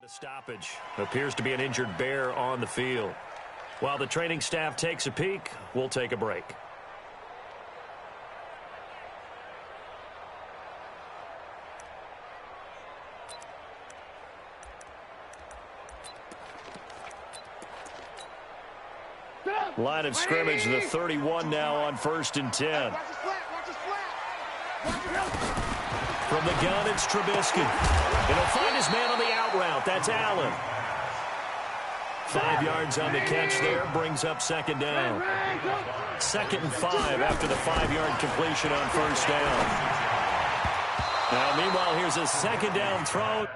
The stoppage appears to be an injured bear on the field. While the training staff takes a peek, we'll take a break. Line of scrimmage, the 31 now on 1st and 10. From the gun, it's Trubisky. And he'll find his man on the out route. That's Allen. 5 yards on the catch there, brings up 2nd down. 2nd and 5 after the 5-yard completion on 1st down. Now, meanwhile, here's a 2nd down throw.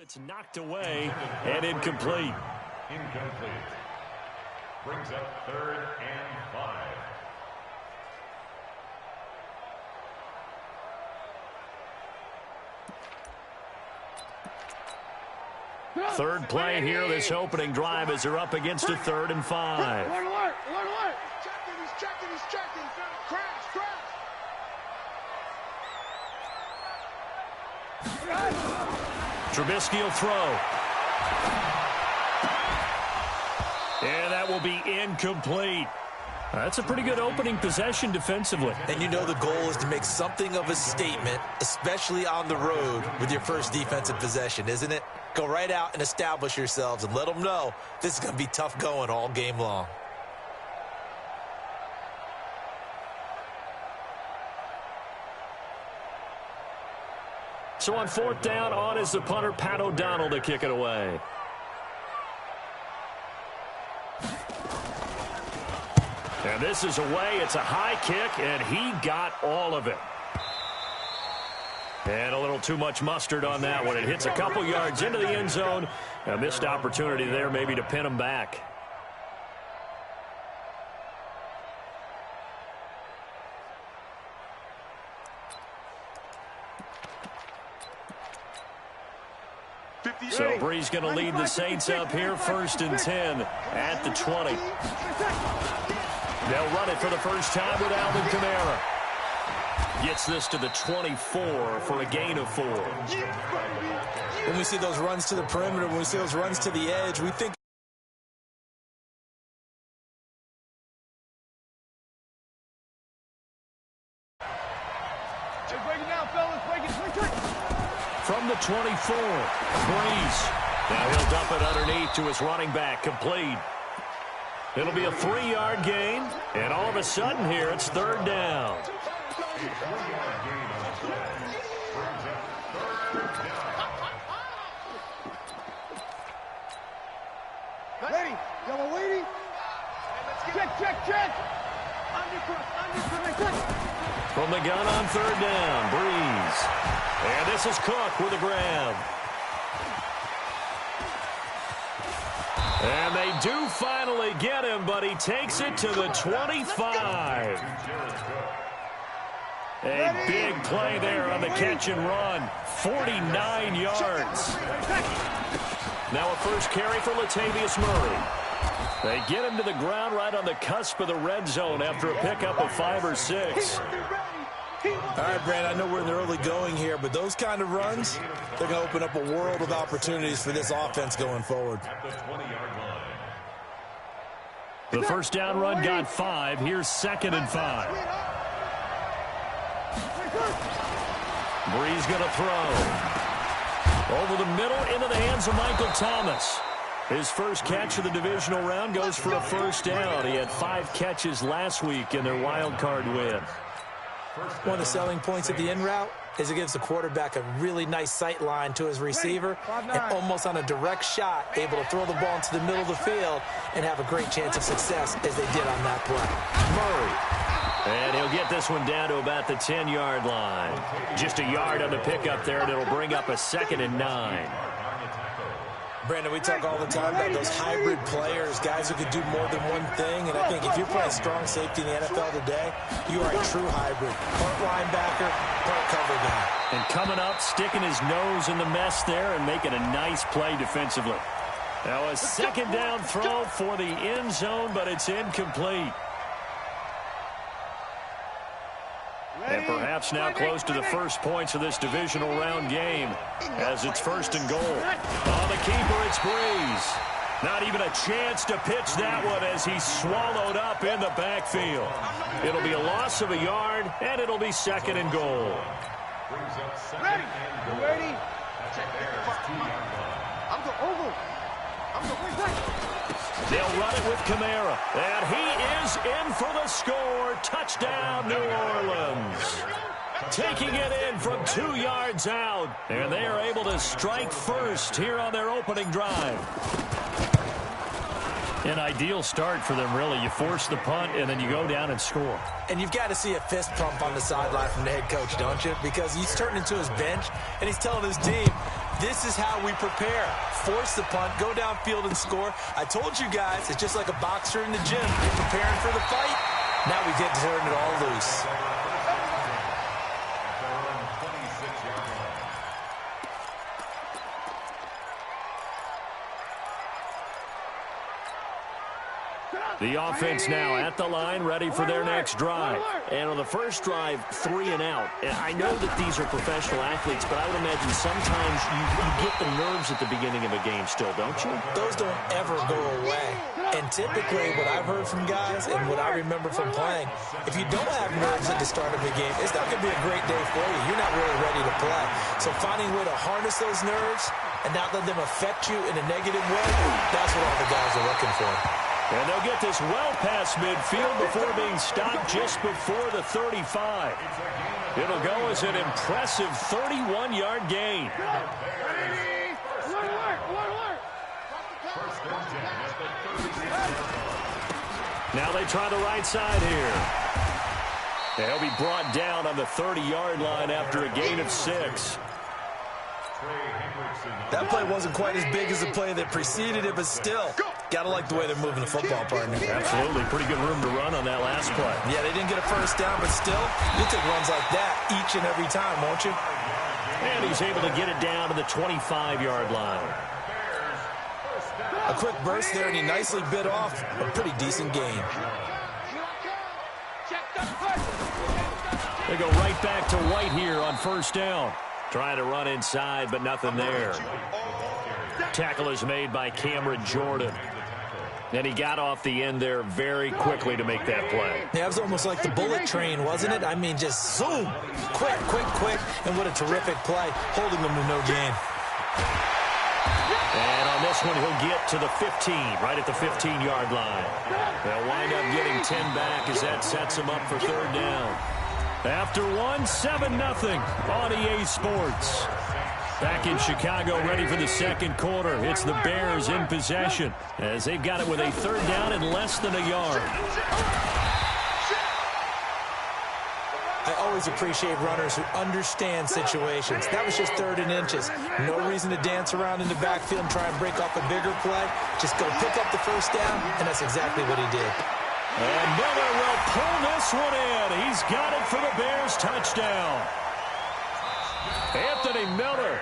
It's knocked away and incomplete. Incomplete. Brings up 3rd and 5. Third play here, this opening drive as they're up against a 3rd and 5. Alert, alert, alert. He's checking. Crash. Trubisky will throw. And that will be incomplete. That's a pretty good opening possession defensively. And you know the goal is to make something of a statement, especially on the road with your first defensive possession, isn't it? Go right out and establish yourselves and let them know this is going to be tough going all game long. So on 4th down, on is the punter, Pat O'Donnell, to kick it away. And this is away. It's a high kick, and he got all of it. And a little too much mustard on that one. It hits a couple yards into the end zone. A missed opportunity there maybe to pin him back. So Bree's going to lead the Saints up here, 1st and 10 at the 20. They'll run it for the first time with Alvin Kamara. Gets this to the 24 for a gain of 4. When we see those runs to the perimeter, when we see those runs to the edge, we think from the 24, Breeze. Now he'll dump it underneath to his running back, complete. It'll be a 3-yard gain, and all of a sudden here it's 3rd down. Ready. Y'all waiting? Check. From the gun on 3rd down, Breeze. And this is Cook with a grab. And they do finally get him, but he takes it to the 25. A big play there on the catch and run. 49 yards. Now a first carry for Latavius Murray. They get him to the ground right on the cusp of the red zone after a pickup of 5 or 6. all right, Brand, I know we're in the early going here, but those kind of runs, they're going to open up a world of opportunities for this offense going forward. The first down run got 5. Here's 2nd and 5. Breeze going to throw. Over the middle into the hands of Michael Thomas. His first catch of the divisional round goes for a first down. He had 5 catches last week in their wild card win. One of the selling points of the in route is it gives the quarterback a really nice sight line to his receiver and almost on a direct shot able to throw the ball into the middle of the field and have a great chance of success as they did on that play. Murray And he'll get this one down to about the 10-yard line. Just a yard on the pickup there, and it'll bring up a 2nd and 9. Brandon, we talk all the time about those hybrid players, guys who can do more than one thing, and I think if you're playing strong safety in the NFL today, you are a true hybrid. Part linebacker, part cover guy. And coming up, sticking his nose in the mess there and making a nice play defensively. Now a 2nd down throw for the end zone, but it's incomplete. And perhaps now close to the first points of this divisional round game as it's 1st and goal. On the keeper, it's Breeze. Not even a chance to pitch that one as he's swallowed up in the backfield. It'll be a loss of a yard, and it'll be 2nd and goal. Ready? Ready? I'm the over. I'm the They'll run it with Kamara. And he is in for the score. Touchdown, New Orleans. Taking it in from 2 yards out. And they are able to strike first here on their opening drive. An ideal start for them, really. You force the punt, and then you go down and score. And you've got to see a fist pump on the sideline from the head coach, don't you? Because he's turning into his bench, and he's telling his team, this is how we prepare. Force the punt, go downfield and score. I told you guys, it's just like a boxer in the gym. You're preparing for the fight. Now we get to turn it all loose. The offense now at the line, ready for their next drive. And on the first drive, 3 and out. And I know that these are professional athletes, but I would imagine sometimes you get the nerves at the beginning of a game still, don't you? Those don't ever go away. And typically, what I've heard from guys and what I remember from playing, if you don't have nerves at the start of a game, it's not going to be a great day for you. You're not really ready to play. So finding a way to harness those nerves and not let them affect you in a negative way, that's what all the guys are looking for. And they'll get this well past midfield before being stopped just before the 35. It'll go as an impressive 31-yard gain. Now they try the right side here. They'll be brought down on the 30-yard line after a gain of 6. That play wasn't quite as big as the play that preceded it, but still, gotta like the way they're moving the football, partner. Absolutely. Pretty good room to run on that last play. Yeah, they didn't get a first down, but still, you'll take runs like that each and every time, won't you? And he's able to get it down to the 25-yard line. A quick burst there, and he nicely bit off a pretty decent gain. They go right back to White here on first down. Trying to run inside, but nothing there. Tackle is made by Cameron Jordan. And he got off the end there very quickly to make that play. Yeah, it was almost like the bullet train, wasn't it? I mean, just zoom. Quick, quick, quick. And what a terrific play, holding them to no gain. And on this one, he'll get to the 15, right at the 15-yard line. They'll wind up getting 10 back as that sets them up for third down. After 7-0 on EA Sports. Back in Chicago, ready for the second quarter. It's the Bears in possession as they've got it with a third down and less than a yard. I always appreciate runners who understand situations. That was just 3rd and inches. No reason to dance around in the backfield and try and break off a bigger play. Just go pick up the first down, and that's exactly what he did. And Miller will pull this one in. He's got it for the Bears touchdown. Anthony Miller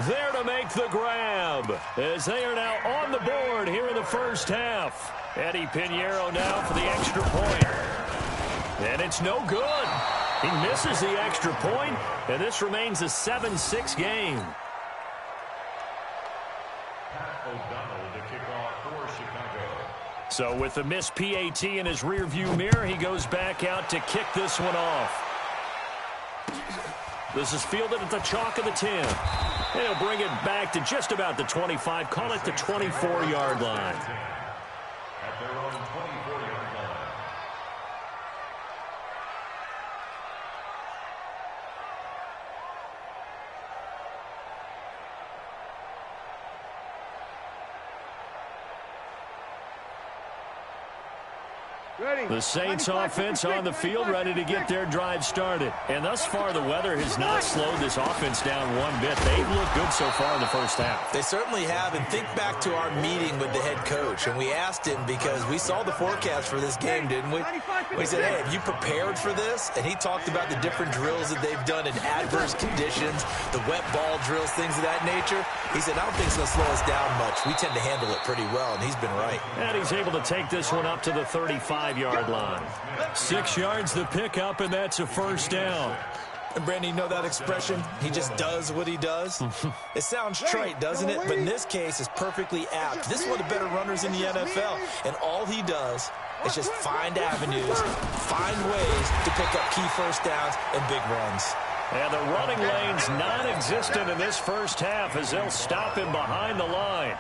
there to make the grab as they are now on the board here in the first half. Eddie Pinheiro now for the extra point. And it's no good. He misses the extra point, and this remains a 7-6 game. So with the missed PAT in his rearview mirror, he goes back out to kick this one off. This is fielded at the chalk of the 10. And he'll bring it back to just about the 25, call it the 24-yard line. At their own 24-yard line. The Saints offense on the field, ready to get their drive started. And thus far, the weather has not slowed this offense down one bit. They've looked good so far in the first half. They certainly have. And think back to our meeting with the head coach. And we asked him, because we saw the forecast for this game, didn't we? We said, hey, have you prepared for this? And he talked about the different drills that they've done in adverse conditions, the wet ball drills, things of that nature. He said, I don't think it's going to slow us down much. We tend to handle it pretty well, and he's been right. And he's able to take this one up to the 35-yard line. 6 yards the pickup, and that's a first down. And Brandon, you know that expression? He just does what he does? It sounds trite, doesn't it? But in this case, it's perfectly apt. This is one of the better runners in the NFL, and all he does is just find avenues, find ways to pick up key first downs and big runs. And the running lane's non-existent in this first half as they'll stop him behind the line.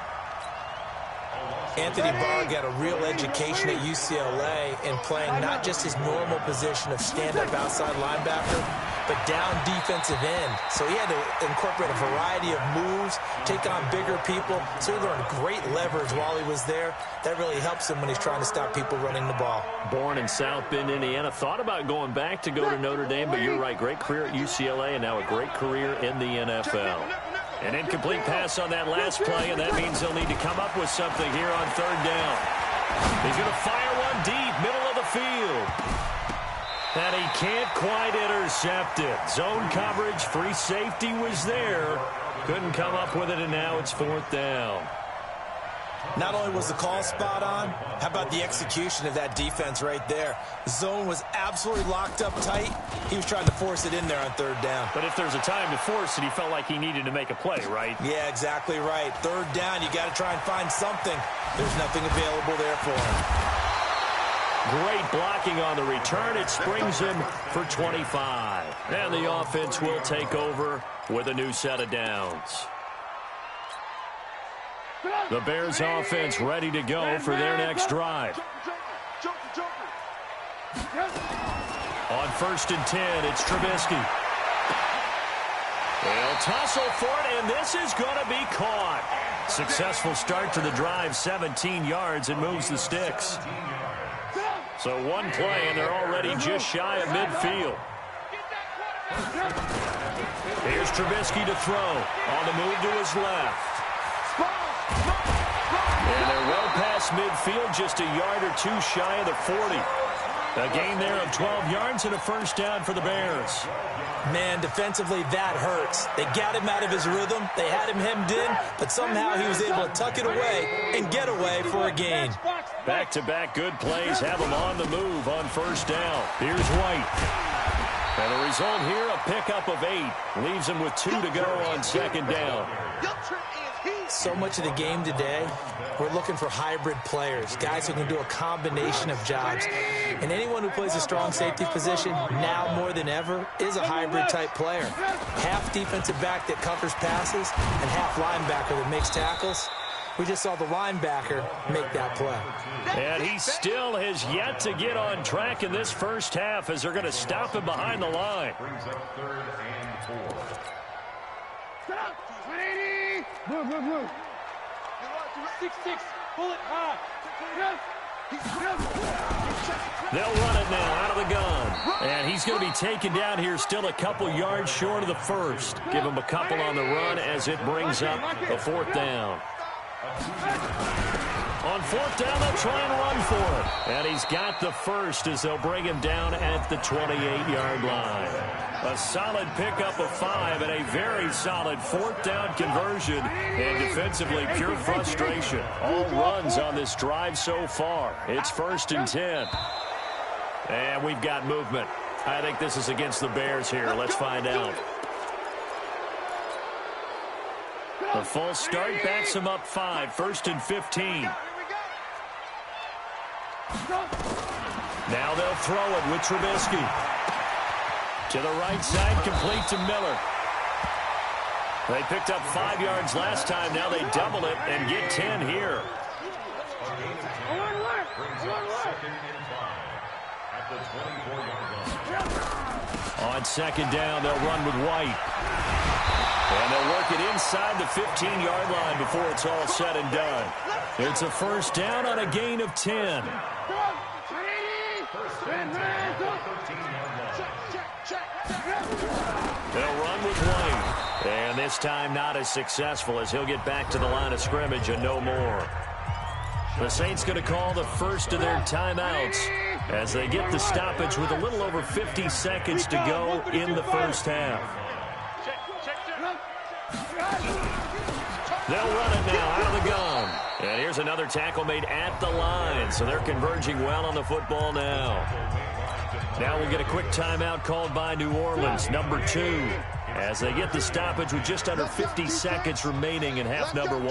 Anthony Barr got a real education at UCLA in playing not just his normal position of stand-up outside linebacker, but down defensive end. So he had to incorporate a variety of moves, take on bigger people. So he learned great leverage while he was there. That really helps him when he's trying to stop people running the ball. Born in South Bend, Indiana. Thought about going back to go to Notre Dame, but you're right. Great career at UCLA and now a great career in the NFL. An incomplete pass on that last play, and that means they'll need to come up with something here on third down. He's going to fire one deep, middle of the field. And he can't quite intercept it. Zone coverage, free safety was there. Couldn't come up with it, and now it's fourth down. Not only was the call spot on, how about the execution of that defense right there? Zone was absolutely locked up tight. He was trying to force it in there on third down. But if there's a time to force it, he felt like he needed to make a play, right? Yeah, exactly right. Third down, you got to try and find something. There's nothing available there for him. Great blocking on the return. It springs him for 25. And the offense will take over with a new set of downs. The Bears offense ready to go for their next drive. On 1st and 10, it's Trubisky. They'll tussle for it, and this is going to be caught. Successful start to the drive, 17 yards, and moves the sticks. So one play, and they're already just shy of midfield. Here's Trubisky to throw. On the move to his left. And they're well past midfield, just a yard or two shy of the 40. A gain there of 12 yards and a first down for the Bears. Man, defensively, that hurts. They got him out of his rhythm. They had him hemmed in, but somehow he was able to tuck it away and get away for a gain. Back-to-back good plays have him on the move on first down. Here's White. And the result here, a pickup of 8. Leaves him with 2 to go on second down. So much of the game today, we're looking for hybrid players, guys who can do a combination of jobs. And anyone who plays a strong safety position, now more than ever, is a hybrid-type player. Half defensive back that covers passes and half linebacker that makes tackles. We just saw the linebacker make that play. And he still has yet to get on track in this first half as they're going to stop him behind the line. Brings up 3rd and 4. Move. 6-6. Pull it high. They'll run it now out of the gun. And he's going to be taken down here still a couple yards short of the first. Give him a couple on the run as it brings up a fourth down. On fourth down, they'll try and run for it. And he's got the first as they'll bring him down at the 28-yard line. A solid pickup of 5 and a very solid fourth down conversion. And defensively, pure frustration. All runs on this drive so far. It's 1st and 10. And we've got movement. I think this is against the Bears here. Let's find out. The full start backs him up 5. 1st and 15. Now they'll throw it with Trubisky. To the right side, complete to Miller. They picked up 5 yards last time. Now they double it and get 10 here. On second down, they'll run with White. And they'll work it inside the 15-yard line before it's all said and done. It's a first down on a gain of 10. They'll run with White. And this time not as successful as he'll get back to the line of scrimmage and no more. The Saints going to call the first of their timeouts as they get the stoppage with a little over 50 seconds to go in the first half. They'll run it now out of the gun. And here's another tackle made at the line, so they're converging well on the football now. Now we'll get a quick timeout called by New Orleans, number 2, as they get the stoppage with just under 50 seconds remaining in half number 1.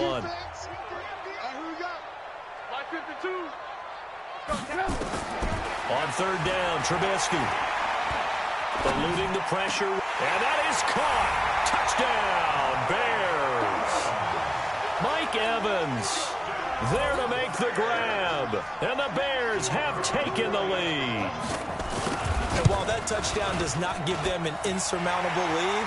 On third down, Trubisky eluding the pressure, and that is caught. Touchdown, Bears. Mike Evans there to make the grab, and the Bears have taken the lead. And while that touchdown does not give them an insurmountable lead,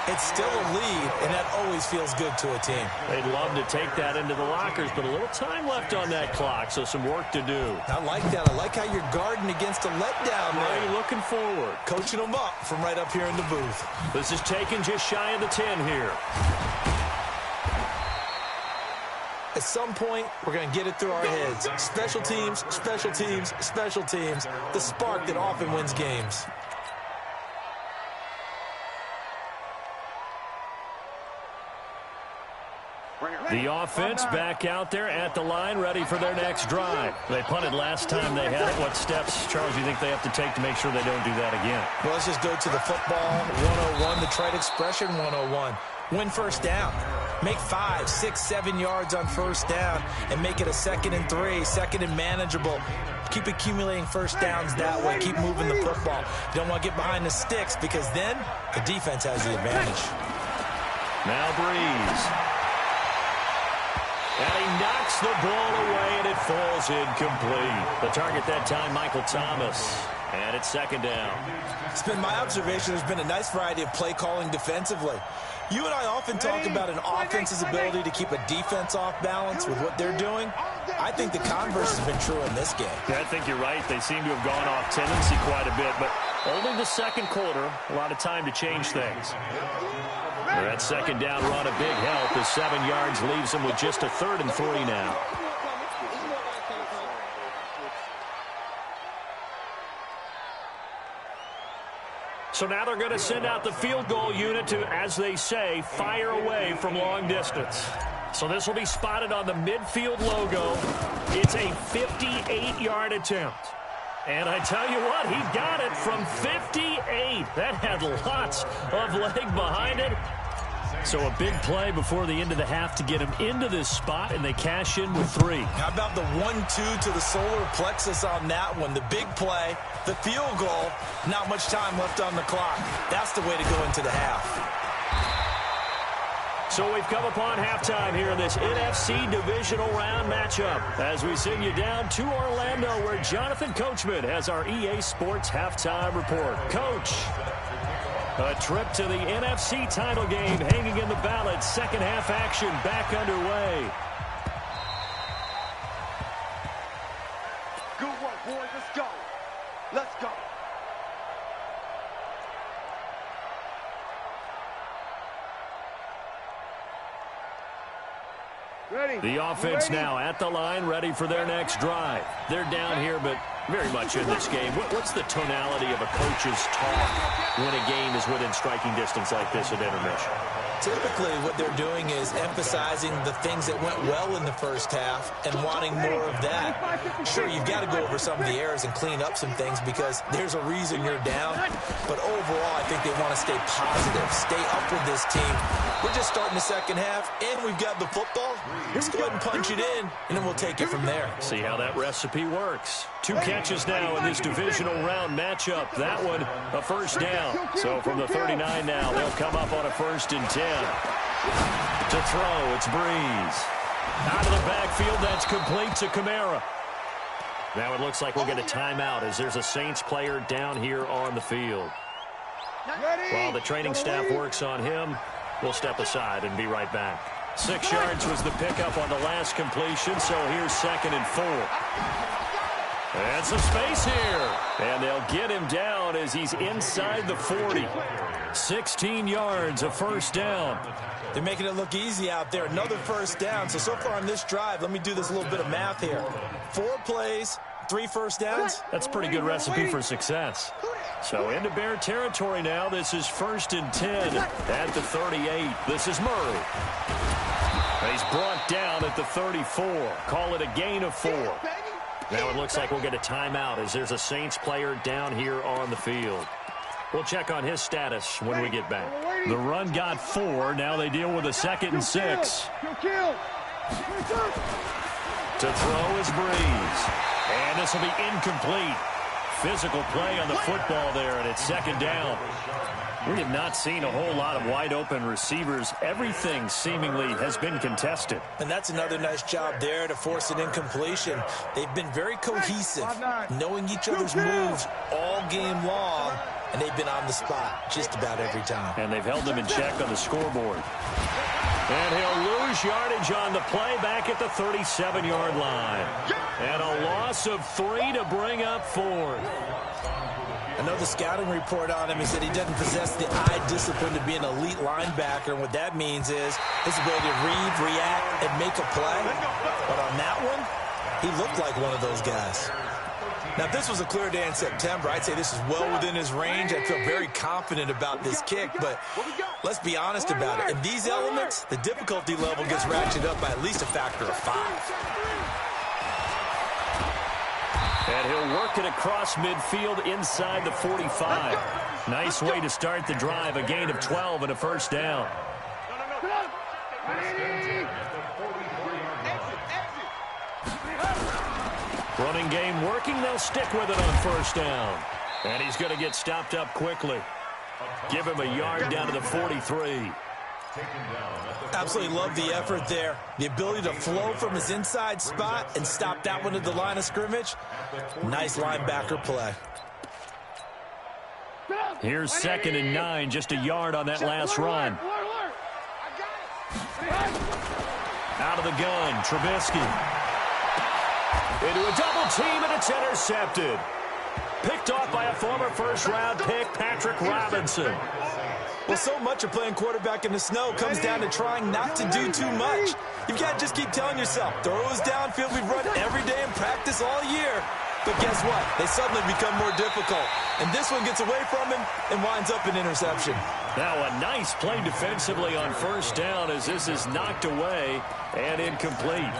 it's still a lead, and that always feels good to a team. They'd love to take that into the lockers, but a little time left on that clock, so some work to do. I like that. I like how you're guarding against a letdown there. Really looking forward. Coaching them up from right up here in the booth. This is taken just shy of the 10 here. At some point, we're going to get it through our heads. Special teams, special teams, special teams. The spark that often wins games. The offense back out there at the line, ready for their next drive. They punted last time they had it. What steps, Charles, do you think they have to take to make sure they don't do that again? Well, let's just go to the football 101, the trade expression 101. Win first down. Make 5, 6, 7 yards on first down and make it a 2nd and 3, 2nd and manageable. Keep accumulating first downs that way. Keep moving the football. You don't want to get behind the sticks because then the defense has the advantage. Now Breeze. And he knocks the ball away, and it falls incomplete. The target that time, Michael Thomas. And it's 2nd down. It's been my observation there's been a nice variety of play calling defensively. You and I often talk about an offense's ability to keep a defense off balance with what they're doing. I think the converse has been true in this game. Yeah, I think you're right. They seem to have gone off tendency quite a bit, but only the second quarter, a lot of time to change things. That 2nd down run, a big help as 7 yards leaves them with just a 3rd and 3 now. So now they're going to send out the field goal unit to, as they say, fire away from long distance. So this will be spotted on the midfield logo. It's a 58-yard attempt. And I tell you what, he got it from 58. That had lots of leg behind it. So a big play before the end of the half to get him into this spot, and they cash in with 3. How about the 1-2 to the solar plexus on that one? The big play, the field goal, not much time left on the clock. That's the way to go into the half. So we've come upon halftime here in this NFC divisional round matchup as we send you down to Orlando where Jonathan Coachman has our EA Sports halftime report. Coach, a trip to the NFC title game hanging in the balance. Second half action back underway. Good work, boys. Let's go. Let's go. Ready. The offense now at the line, ready for their next drive. They're down here, but very much in this game. What's the tonality of a coach's talk when a game is within striking distance like this at intermission? Typically, what they're doing is emphasizing the things that went well in the first half and wanting more of that. Sure, you've got to go over some of the errors and clean up some things because there's a reason you're down. But overall, I think they want to stay positive, stay up with this team. We're just starting the second half, and we've got the football. Let's go ahead and punch it in, and then we'll take it from there. See how that recipe works. 2 catches now in this divisional round matchup. That one, a first down. So from the 39 now, they'll come up on a 1st and 10. To throw, it's Breeze. Out of the backfield, that's complete to Kamara. Now it looks like we'll get a timeout as there's a Saints player down here on the field. While the training staff works on him, we'll step aside and be right back. 6 yards was the pickup on the last completion, so here's 2nd and 4. And some space here. And they'll get him down as he's inside the 40. 16 yards, a first down. They're making it look easy out there. Another first down. So far on this drive, let me do this little bit of math here. 4 plays, 3 first downs. That's a pretty good recipe for success. So into Bear territory now. This is 1st and 10 at the 38. This is Murray. He's brought down at the 34. Call it a gain of 4. Now it looks like we'll get a timeout as there's a Saints player down here on the field. We'll check on his status when we get back. The run got 4. Now they deal with a 2nd and 6. To throw is Breeze. And this will be incomplete. Physical play on the football there, and it's 2nd down. We have not seen a whole lot of wide-open receivers. Everything seemingly has been contested. And that's another nice job there to force an incompletion. They've been very cohesive, knowing each other's moves all game long, and they've been on the spot just about every time. And they've held them in check on the scoreboard. And he'll lose yardage on the play back at the 37-yard line. And a loss of 3 to bring up 4th. I know the scouting report on him is that he doesn't possess the eye discipline to be an elite linebacker, and what that means is his ability to read, react, and make a play. But on that one, he looked like one of those guys. Now, if this was a clear day in September, I'd say this is well within his range. I feel very confident about this kick, but let's be honest about it. In these elements, the difficulty level gets ratcheted up by at least a factor of 5. And he'll work it across midfield inside the 45. Nice way to start the drive. A gain of 12 and a first down. Running game working. They'll stick with it on first down. And he's going to get stopped up quickly. Give him a yard down to the 43. Absolutely love the effort there. The ability to flow from his inside spot and stop that one at the line of scrimmage. Nice linebacker play. Here's 2nd and 9, just a yard on that last run. Out of the gun, Trubisky. Into a double team, and it's intercepted. Picked off by a former first-round pick, Patrick Robinson. Well, so much of playing quarterback in the snow comes down to trying not to do too much. You've got to just keep telling yourself, throws downfield we've run every day in practice all year. But guess what? They suddenly become more difficult. And this one gets away from him and winds up an interception. Now a nice play defensively on first down as this is knocked away and incomplete.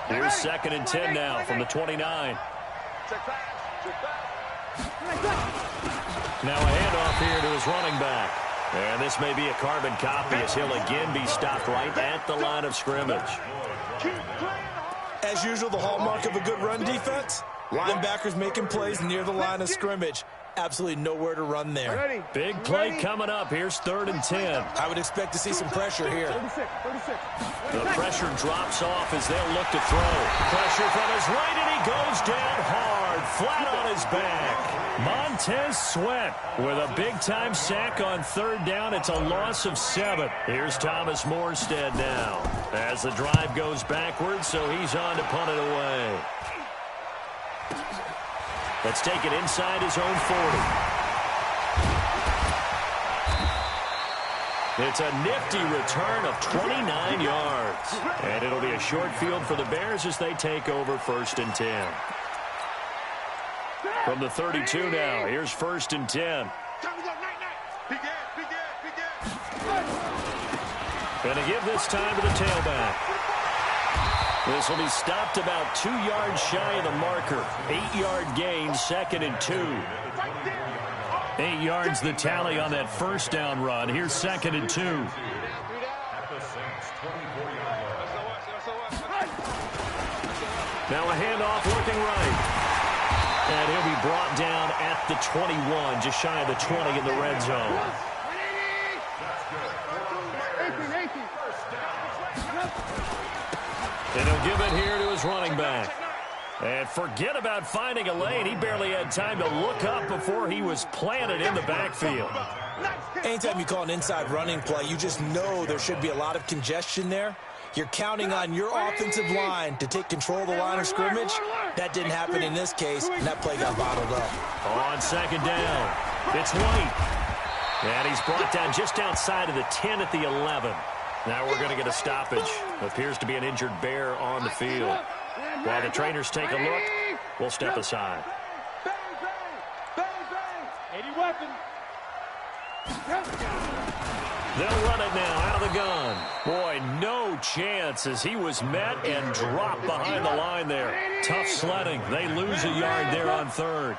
Here's 2nd and 10 now from the 29. Now a handoff here to his running back. And this may be a carbon copy as he'll again be stopped right at the line of scrimmage. As usual, the hallmark of a good run defense, linebackers making plays near the line of scrimmage. Absolutely nowhere to run there. Big play coming up. Here's 3rd and 10. I would expect to see some pressure here. The pressure drops off as they'll look to throw. Pressure from his right, and he goes down hard, flat on his back. Montez Sweat with a big-time sack on 3rd down. It's a loss of 7. Here's Thomas Morstead now as the drive goes backwards, so he's on to punt it away. Let's take it inside his own 40. It's a nifty return of 29 yards. And it'll be a short field for the Bears as they take over 1st and 10. From the 32 now, here's 1st and 10. Gonna give this time to the tailback. This will be stopped about 2 yards shy of the marker. 8-yard gain, 2nd and 2. 8 yards the tally on that first down run. Here's 2nd and 2. Now a handoff looking right. And he'll be brought down at the 21, just shy of the 20 in the red zone. And he'll give it here to his running back. And forget about finding a lane. He barely had time to look up before he was planted in the backfield. Anytime you call an inside running play, you just know there should be a lot of congestion there. You're counting on your offensive line to take control of the line of scrimmage. That didn't happen in this case, and that play got bottled up. On second down, it's White. And he's brought down just outside of the 10 at the 11. Now we're going to get a stoppage. Appears to be an injured Bear on the field. While the trainers take a look, we'll step aside. They'll run it now out of the gun. Boy, no chance as he was met and dropped behind the line there. Tough sledding. They lose a yard there on third.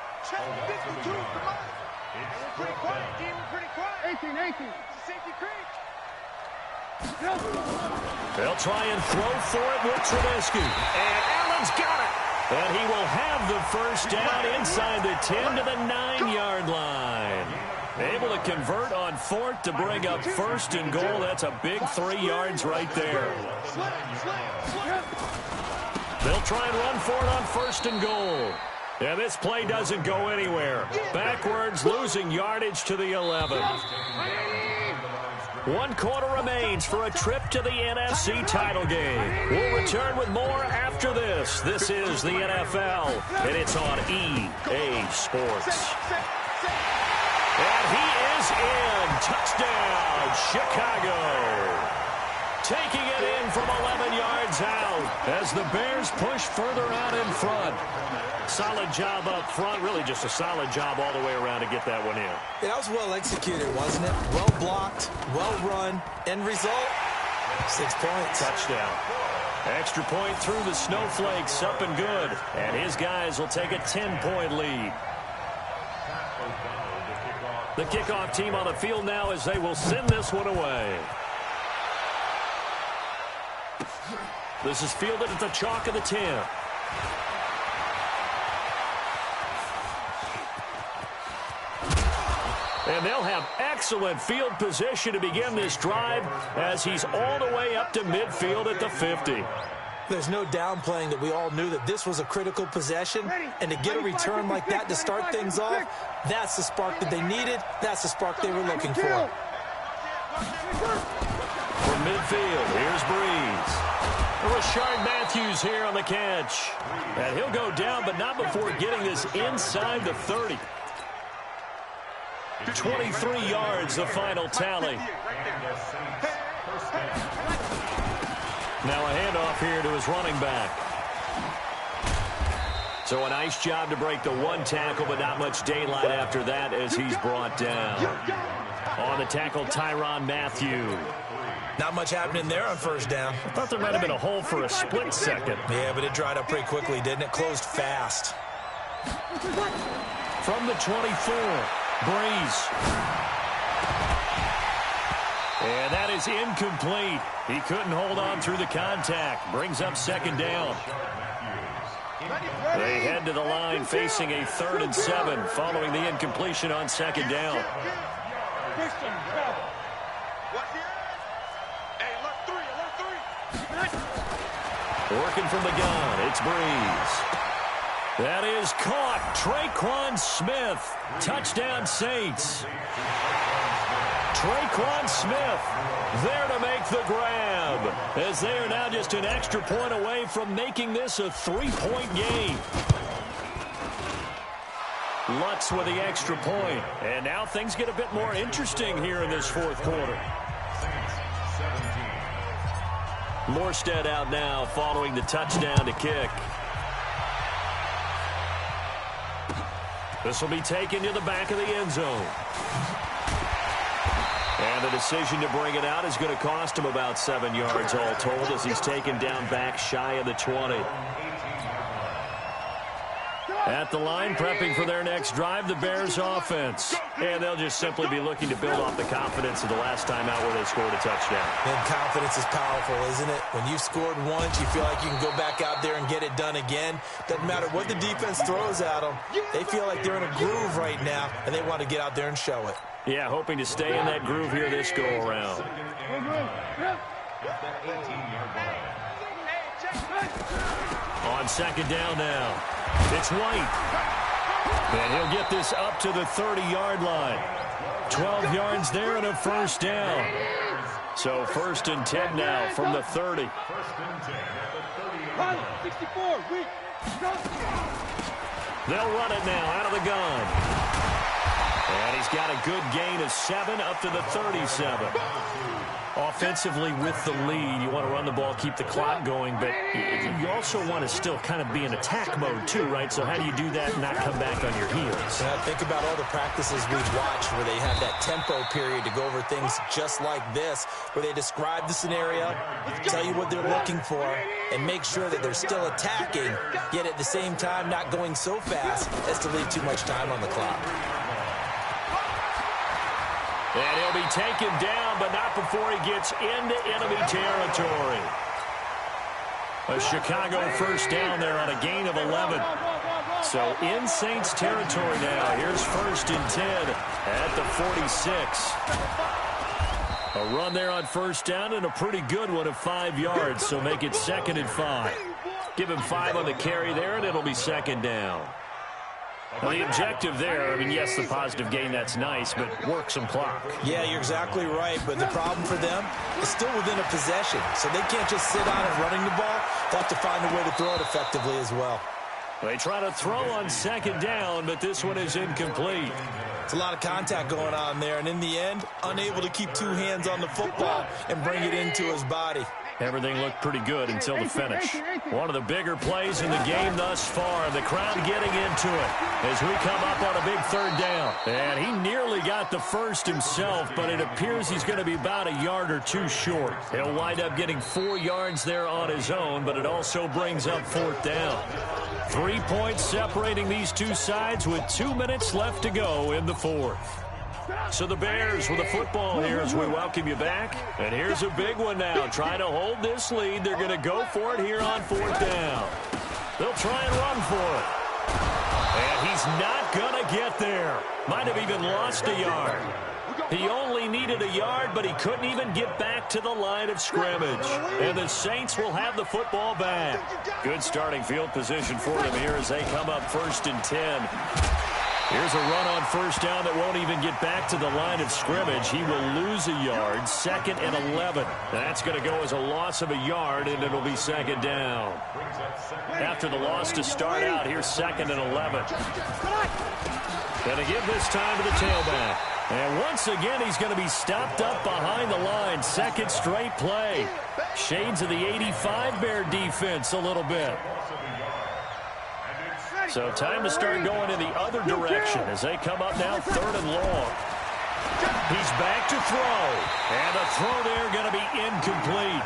They'll try and throw for it with Trubisky. And Allen's got it. And he will have the first down inside the 10 to the 9-yard line. Able to convert on fourth to bring up first and goal. That's a big 3 yards right there. They'll try and run for it on first and goal. And this play doesn't go anywhere. Backwards, losing yardage to the 11. 1 quarter remains for a trip to the NFC title game. We'll return with more after this. This is the NFL, and it's on EA Sports. And he is in. Touchdown, Chicago. Taking it in from 11 yards out as the Bears push further out in front. Solid job up front. Really just a solid job all the way around to get that one in. Yeah, that was well executed, wasn't it? Well blocked, well run. End result, 6 points. Touchdown. Extra point through the snowflakes, up and good. And his guys will take a 10-point lead. The kickoff team on the field now as they will send this one away. This is fielded at the chalk of the 10. And they'll have excellent field position to begin this drive as he's all the way up to midfield at the 50. There's no downplaying that we all knew that this was a critical possession, and to get a return like that to start things off, that's the spark that they needed. That's the spark they were looking for. From midfield, here's Breeze. Rashard Matthews here on the catch. And he'll go down, but not before getting this inside the 30. 23 yards, the final tally. Now a handoff here to his running back. So a nice job to break the 1 tackle, but not much daylight after that as he's brought down. On the tackle, Tyrann Mathieu. Not much happening there on first down. I thought there might have been a hole for a split second. Yeah, but it dried up pretty quickly, didn't it? Closed fast. From the 24, Breeze. And that is incomplete. He couldn't hold on through the contact. Brings up second down. They head to the line facing a 3rd and 7 following the incompletion on second down. Working from the gun, it's Breeze. That is caught. Traquan Smith. Touchdown, Saints. Traquan Smith there to make the grab, as they are now just an extra point away from making this a 3-point game. Lutz with the extra point, and now things get a bit more interesting here in this 4th quarter. Morstead out now following the touchdown to kick. This will be taken to the back of the end zone. And the decision to bring it out is going to cost him about 7 yards all told as he's taken down back shy of the 20. At the line, prepping for their next drive, the Bears offense. And they'll just simply be looking to build off the confidence of the last time out where they scored a touchdown. And confidence is powerful, isn't it? When you've scored once, you feel like you can go back out there and get it done again. Doesn't matter what the defense throws at them. They feel like they're in a groove right now, and they want to get out there and show it. Yeah, hoping to stay in that groove here this go-around. On second down now, it's White. And he'll get this up to the 30-yard line. 12 yards there and a first down. So 1st and 10 now from the 30. 64, weak. They'll run it now out of the gun. And he's got a good gain of 7 up to the 37. Offensively with the lead, you want to run the ball, keep the clock going, but you also want to still kind of be in attack mode too, right? So how do you do that and not come back on your heels? Think about all the practices we've watched where they have that tempo period to go over things just like this, where they describe the scenario, tell you what they're looking for, and make sure that they're still attacking, yet at the same time not going so fast as to leave too much time on the clock. And he'll be taken down, but not before he gets into enemy territory. A Chicago 1st down there on a gain of 11. So in Saints territory now. Here's 1st and 10 at the 46. A run there on 1st down and a pretty good one of 5 yards. So make it 2nd and 5. Give him 5 on the carry there, and it'll be 2nd down. Well, the objective there, I mean, yes, the positive gain, that's nice, but work some clock. Yeah, you're exactly right, but the problem for them is still within a possession, so they can't just sit on it running the ball. They'll have to find a way to throw it effectively as well. They try to throw on 2nd down, but this one is incomplete. It's a lot of contact going on there, and in the end, unable to keep 2 hands on the football and bring it into his body. Everything looked pretty good until the finish. One of the bigger plays in the game thus far. The crowd getting into it as we come up on a big 3rd down. And he nearly got the first himself, but it appears he's going to be about a yard or 2 short. He'll wind up getting 4 yards there on his own, but it also brings up 4th down. 3 points separating these two sides with 2 minutes left to go in the 4th. So the Bears with the football here as we welcome you back. And here's a big one now. Trying to hold this lead. They're going to go for it here on 4th down. They'll try and run for it. And he's not going to get there. Might have even lost a yard. He only needed a yard, but he couldn't even get back to the line of scrimmage. And the Saints will have the football back. Good starting field position for them here as they come up 1st and 10. Here's a run on 1st down that won't even get back to the line of scrimmage. He will lose a yard. 2nd and 11. That's going to go as a loss of a yard, and it'll be 2nd down. After the loss to start out, here's 2nd and 11. Going to give this time to the tailback. And once again, he's going to be stopped up behind the line. 2nd straight play. Shades of the 85 Bear defense a little bit. So time to start going in the other direction as they come up now 3rd and long. He's back to throw. And the throw there going to be incomplete.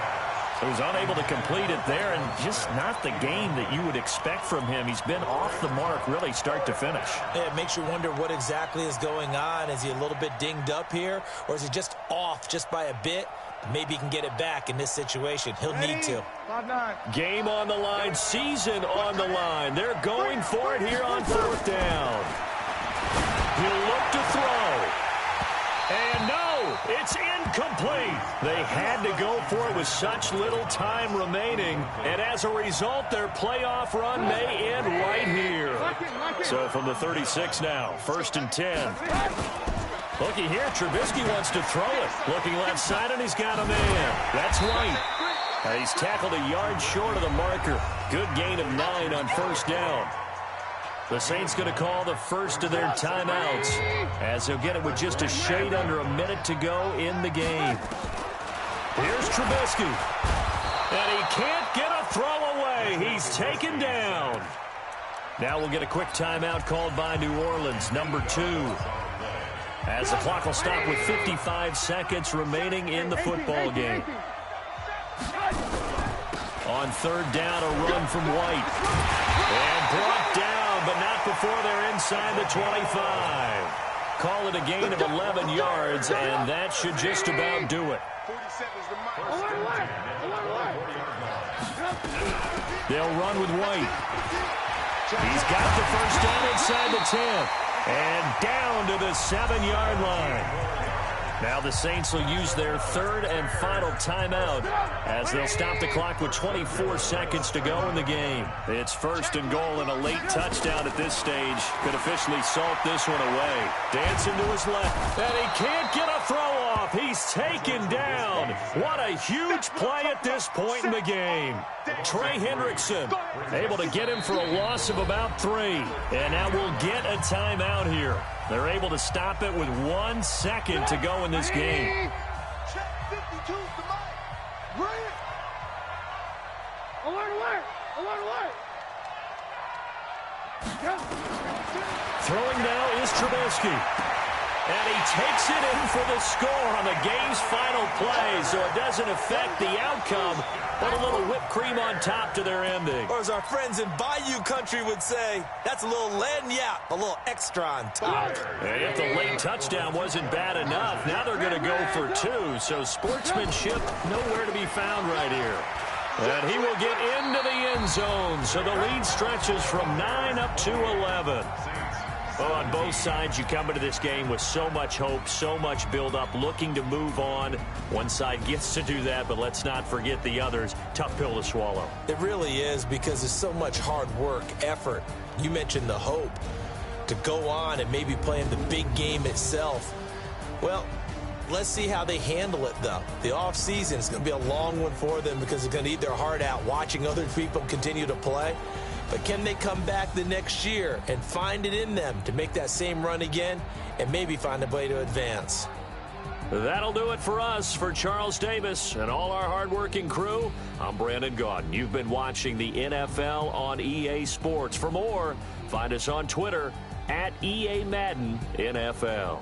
He was unable to complete it there, and just not the game that you would expect from him. He's been off the mark really start to finish. Yeah, it makes you wonder what exactly is going on. Is he a little bit dinged up here, or is he just off just by a bit? Maybe he can get it back in this situation. He'll need to. Game on the line, season on the line. They're going for it here on 4th down. He'll look to throw. And no, it's incomplete. They had to go for it with such little time remaining. And as a result, their playoff run may end right here. So from the 36 now, 1st and 10. Looky here, Trubisky wants to throw it. Looking left side, and he's got a man. That's White. He's tackled a yard short of the marker. Good gain of 9 on 1st down. The Saints going to call the first of their timeouts as they'll get it with just a shade under a minute to go in the game. Here's Trubisky. And he can't get a throw away. He's taken down. Now we'll get a quick timeout called by New Orleans, number 2. As the clock will stop with 55 seconds remaining in the football game. On 3rd down, a run from White. And brought down, but not before they're inside the 25. Call it a gain of 11 yards, and that should just about do it. They'll run with White. He's got the first down inside the 10. And down to the 7-yard line. Now the Saints will use their 3rd and final timeout as they'll stop the clock with 24 seconds to go in the game. It's 1st and goal, and a late touchdown at this stage could officially salt this one away. Dancing to his left, and he can't get a throw off. He's taken down. What a huge play at this point in the game. Trey Hendrickson able to get him for a loss of about 3. And now we'll get a timeout here. They're able to stop it with 1 second to go in this game. Throwing now is Trubisky. And he takes it in for the score on the game's final play, so it doesn't affect the outcome, but a little whipped cream on top to their ending. Or as our friends in Bayou Country would say, that's a little lagniappe, a little extra on top. And if the late touchdown wasn't bad enough, now they're going to go for 2, so sportsmanship nowhere to be found right here. And he will get into the end zone, so the lead stretches from 9 up to 11. Well, on both sides, you come into this game with so much hope, so much build-up, looking to move on. One side gets to do that, but let's not forget the others. Tough pill to swallow. It really is, because there's so much hard work, effort. You mentioned the hope to go on and maybe play in the big game itself. Well, let's see how they handle it, though. The offseason is going to be a long one for them because they're going to eat their heart out watching other people continue to play. But can they come back the next year and find it in them to make that same run again and maybe find a way to advance? That'll do it for us. For Charles Davis and all our hardworking crew, I'm Brandon Gaudin. You've been watching the NFL on EA Sports. For more, find us on Twitter at EA Madden NFL.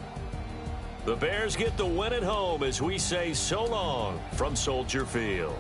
The Bears get the win at home as we say so long from Soldier Field.